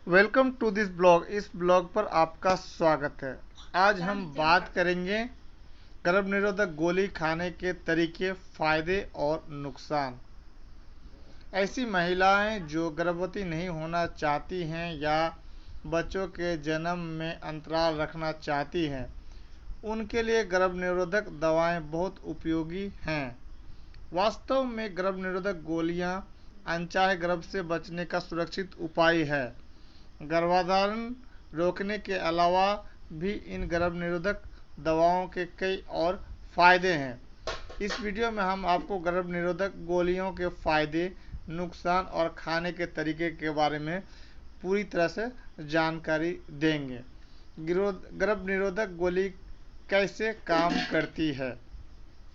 Welcome to this blog. इस blog पर आपका स्वागत है। आज हम बात करेंगे गर्भ निरोधक गोली खाने के तरीके, फायदे और नुकसान। ऐसी महिलाएं जो गर्भवती नहीं होना चाहती हैं या बच्चों के जन्म में अंतराल रखना चाहती हैं, उनके लिए गर्भ निरोधक दवाएं बहुत उपयोगी हैं। वास्तव में गर्भ निरोधक गोलियां अनचाहे गर्भ से बचने का सुरक्षित उपाय है। गर्भाधारण रोकने के अलावा भी इन गर्भ निरोधक दवाओं के कई और फायदे हैं। इस वीडियो में हम आपको गर्भ निरोधक गोलियों के फायदे, नुकसान और खाने के तरीके के बारे में पूरी तरह से जानकारी देंगे। गर्भ निरोधक गोली कैसे काम करती है,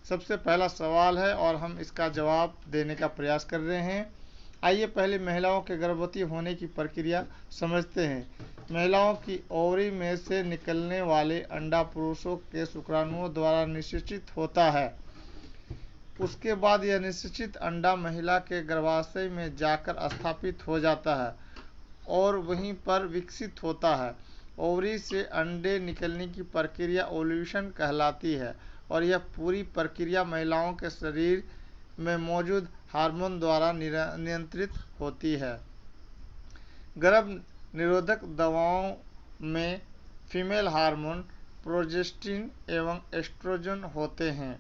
सबसे पहला सवाल है और हम इसका जवाब देने का प्रयास कर रहे हैं। आइए पहले महिलाओं के गर्भवती होने की प्रक्रिया समझते हैं। महिलाओं की ओवरी में से निकलने वाले अंडा पुरुषों के शुक्राणुओं द्वारा निषेचित होता है। उसके बाद यह निषेचित अंडा महिला के गर्भाशय में जाकर स्थापित हो जाता है और वहीं पर विकसित होता है। ओवरी से अंडे निकलने की प्रक्रिया ओव्यूलेशन कहलाती है और यह पूरी प्रक्रिया महिलाओं के शरीर में मौजूद हार्मोन द्वारा नियंत्रित होती है। गर्भ निरोधक दवाओं में फीमेल हार्मोन प्रोजेस्टिन एवं एस्ट्रोजन होते हैं।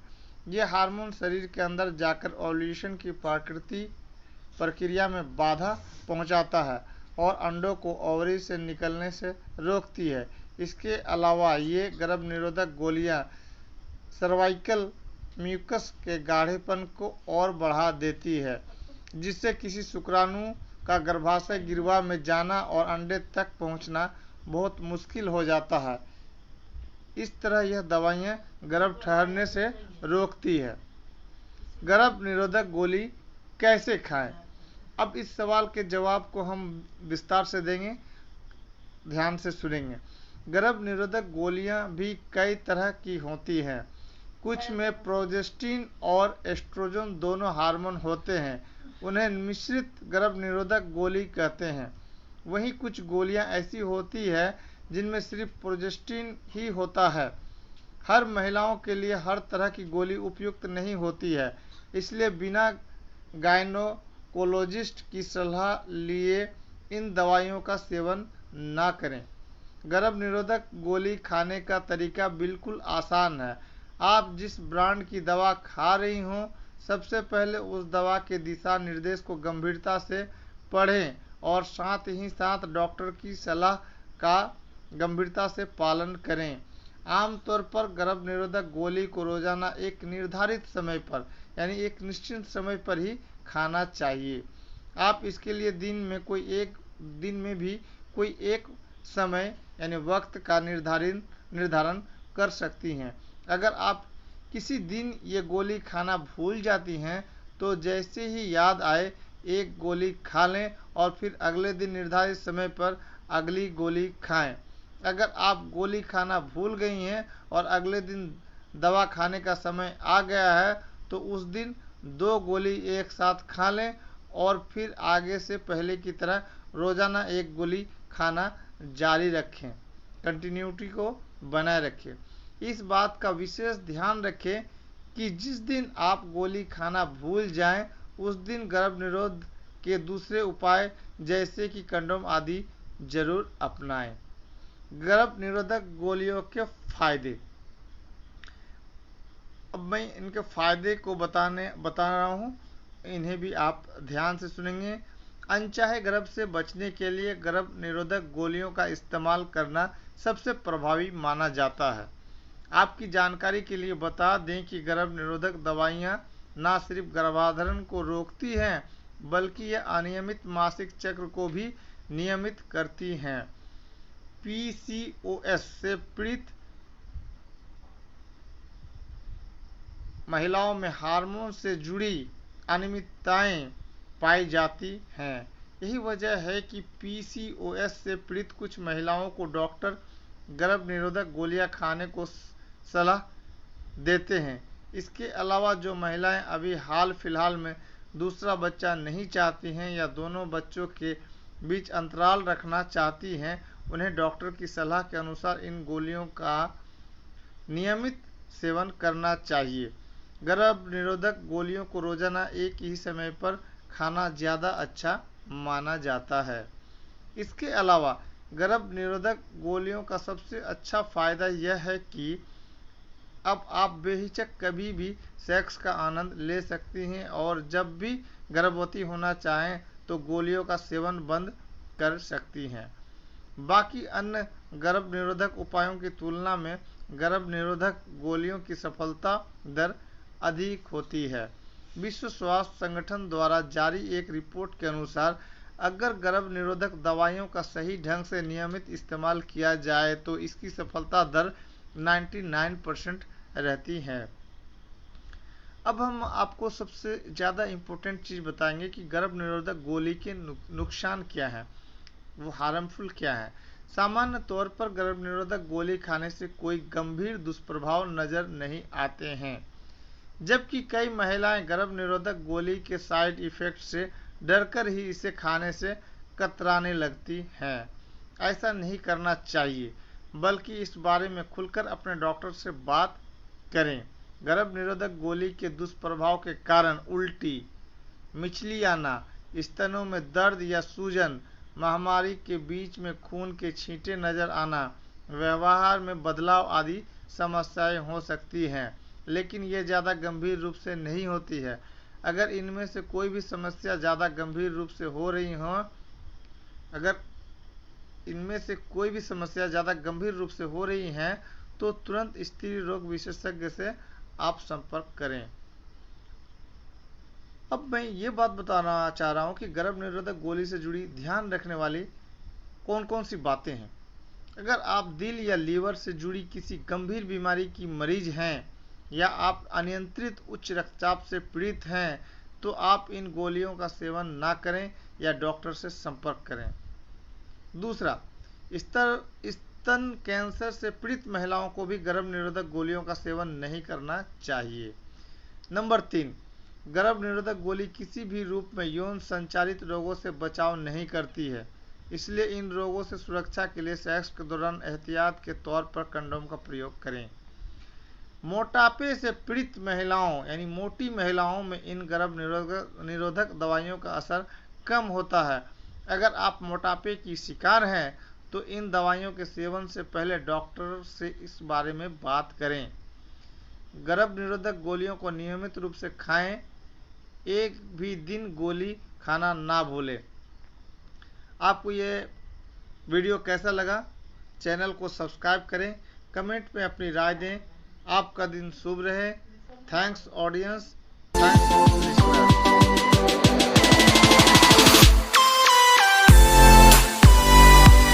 ये हार्मोन शरीर के अंदर जाकर ओव्यूलेशन की प्राकृतिक प्रक्रिया में बाधा पहुंचाता है और अंडों को ओवरी से निकलने से रोकती है। इसके अलावा ये गर्भ निरोधक गोलियां सर्वाइकल म्यूकस के गाढ़ेपन को और बढ़ा देती है, जिससे किसी शुक्राणु का गर्भाशय गिरवा में जाना और अंडे तक पहुंचना बहुत मुश्किल हो जाता है। इस तरह यह दवाइयां गर्भ ठहरने से रोकती है। गर्भ निरोधक गोली कैसे खाएं? अब इस सवाल के जवाब को हम विस्तार से देंगे, ध्यान से सुनेंगे। गर्भ निरोधक गोलियां भी कई तरह की होती हैं। कुछ में प्रोजेस्टिन और एस्ट्रोजन दोनों हार्मोन होते हैं, उन्हें मिश्रित गर्भ निरोधक गोली कहते हैं। वहीं कुछ गोलियां ऐसी होती है जिनमें सिर्फ प्रोजेस्टिन ही होता है। हर महिलाओं के लिए हर तरह की गोली उपयुक्त नहीं होती है, इसलिए बिना गायनोकोलॉजिस्ट की सलाह लिए इन दवाइयों का सेवन ना करें। गर्भ निरोधक गोली खाने का तरीका बिल्कुल आसान है। आप जिस ब्रांड की दवा खा रही हों, सबसे पहले उस दवा के दिशा निर्देश को गंभीरता से पढ़ें और साथ ही साथ डॉक्टर की सलाह का गंभीरता से पालन करें। आमतौर पर गर्भ निरोधक गोली को रोजाना एक निर्धारित समय पर यानी एक निश्चित समय पर ही खाना चाहिए। आप इसके लिए दिन में भी कोई एक समय यानी वक्त का निर्धारण कर सकती हैं। अगर आप किसी दिन ये गोली खाना भूल जाती हैं तो जैसे ही याद आए एक गोली खा लें और फिर अगले दिन निर्धारित समय पर अगली गोली खाएं। अगर आप गोली खाना भूल गई हैं और अगले दिन दवा खाने का समय आ गया है तो उस दिन 2 गोली एक साथ खा लें और फिर आगे से पहले की तरह रोजाना एक गोली खाना जारी रखें, कंटिन्यूटी को बनाए रखें। इस बात का विशेष ध्यान रखें कि जिस दिन आप गोली खाना भूल जाएं, उस दिन गर्भ निरोध के दूसरे उपाय जैसे कि कंडोम आदि जरूर अपनाएं। गर्भ निरोधक गोलियों के फायदे। अब मैं इनके फायदे को बता रहा हूं, इन्हें भी आप ध्यान से सुनेंगे। अनचाहे गर्भ से बचने के लिए गर्भ निरोधक गोलियों का इस्तेमाल करना सबसे प्रभावी माना जाता है। आपकी जानकारी के लिए बता दें कि गर्भ निरोधक दवाइयां न सिर्फ गर्भाधारण को रोकती हैं, बल्कि यह अनियमित मासिक चक्र को भी नियमित करती हैं। पीसीओएस से पीड़ित महिलाओं में हार्मोन से जुड़ी अनियमितताएं पाई जाती हैं। यही वजह है कि पीसीओएस से पीड़ित कुछ महिलाओं को डॉक्टर गर्भ निरोधक गोलियां खाने को सलाह देते हैं। इसके अलावा जो महिलाएं अभी हाल फिलहाल में दूसरा बच्चा नहीं चाहती हैं या दोनों बच्चों के बीच अंतराल रखना चाहती हैं, उन्हें डॉक्टर की सलाह के अनुसार इन गोलियों का नियमित सेवन करना चाहिए। गर्भ निरोधक गोलियों को रोजाना एक ही समय पर खाना ज़्यादा अच्छा माना जाता है। इसके अलावा गर्भ निरोधक गोलियों का सबसे अच्छा फायदा यह है कि अब आप बेहिचक कभी भी सेक्स का आनंद ले सकती हैं और जब भी गर्भवती होना चाहें तो गोलियों का सेवन बंद कर सकती हैं। बाकी अन्य गर्भ निरोधक उपायों की तुलना में गर्भ निरोधक गोलियों की सफलता दर अधिक होती है। विश्व स्वास्थ्य संगठन द्वारा जारी एक रिपोर्ट के अनुसार अगर गर्भ निरोधक दवाइयों का सही ढंग से नियमित इस्तेमाल किया जाए तो इसकी सफलता दर 99% रहती है। अब हम आपको सबसे ज़्यादा इम्पोर्टेंट चीज़ बताएंगे कि गर्भ निरोधक गोली के नुकसान क्या है, वो हार्मफुल क्या है। सामान्य तौर पर गर्भ निरोधक गोली खाने से कोई गंभीर दुष्प्रभाव नज़र नहीं आते हैं, जबकि कई महिलाएं गर्भ निरोधक गोली के साइड इफ़ेक्ट से डरकर ही इसे खाने से कतराने लगती हैं। ऐसा नहीं करना चाहिए, बल्कि इस बारे में खुलकर अपने डॉक्टर से बात करें। गर्भ निरोधक गोली के दुष्प्रभाव के कारण उल्टी, मिचली आना, स्तनों में दर्द या सूजन, महामारी के बीच में खून के छींटे नजर आना, व्यवहार में बदलाव आदि समस्याएं हो सकती हैं, लेकिन ये ज़्यादा गंभीर रूप से नहीं होती है। अगर इनमें से कोई भी समस्या ज़्यादा गंभीर रूप से हो रही हो अगर इनमें से कोई भी समस्या ज़्यादा गंभीर रूप से हो रही हैं तो तुरंत स्त्री रोग विशेषज्ञ से आप संपर्क करें। अब मैं ये बात बताना चाह रहा हूँ कि गर्भ निरोधक गोली से जुड़ी ध्यान रखने वाली कौन कौन सी बातें हैं। अगर आप दिल या लीवर से जुड़ी किसी गंभीर बीमारी की मरीज हैं या आप अनियंत्रित उच्च रक्तचाप से पीड़ित हैं तो आप इन गोलियों का सेवन ना करें या डॉक्टर से संपर्क करें। दूसरा, स्तन कैंसर से पीड़ित महिलाओं को भी गर्भ निरोधक गोलियों का सेवन नहीं करना चाहिए। नंबर 3, गर्भ निरोधक गोली किसी भी रूप में यौन संचालित रोगों से बचाव नहीं करती है, इसलिए इन रोगों से सुरक्षा के लिए सेक्स के दौरान एहतियात के तौर पर कंडोम का प्रयोग करें। मोटापे से पीड़ित महिलाओं यानी मोटी महिलाओं में इन गर्भ निरोधक दवाइयों का असर कम होता है। अगर आप मोटापे की शिकार हैं तो इन दवाइयों के सेवन से पहले डॉक्टर से इस बारे में बात करें। गर्भ निरोधक गोलियों को नियमित रूप से खाएं, एक भी दिन गोली खाना ना भूलें। आपको ये वीडियो कैसा लगा? चैनल को सब्सक्राइब करें, कमेंट में अपनी राय दें। आपका दिन शुभ रहे। Thanks audience, thanks for listeners.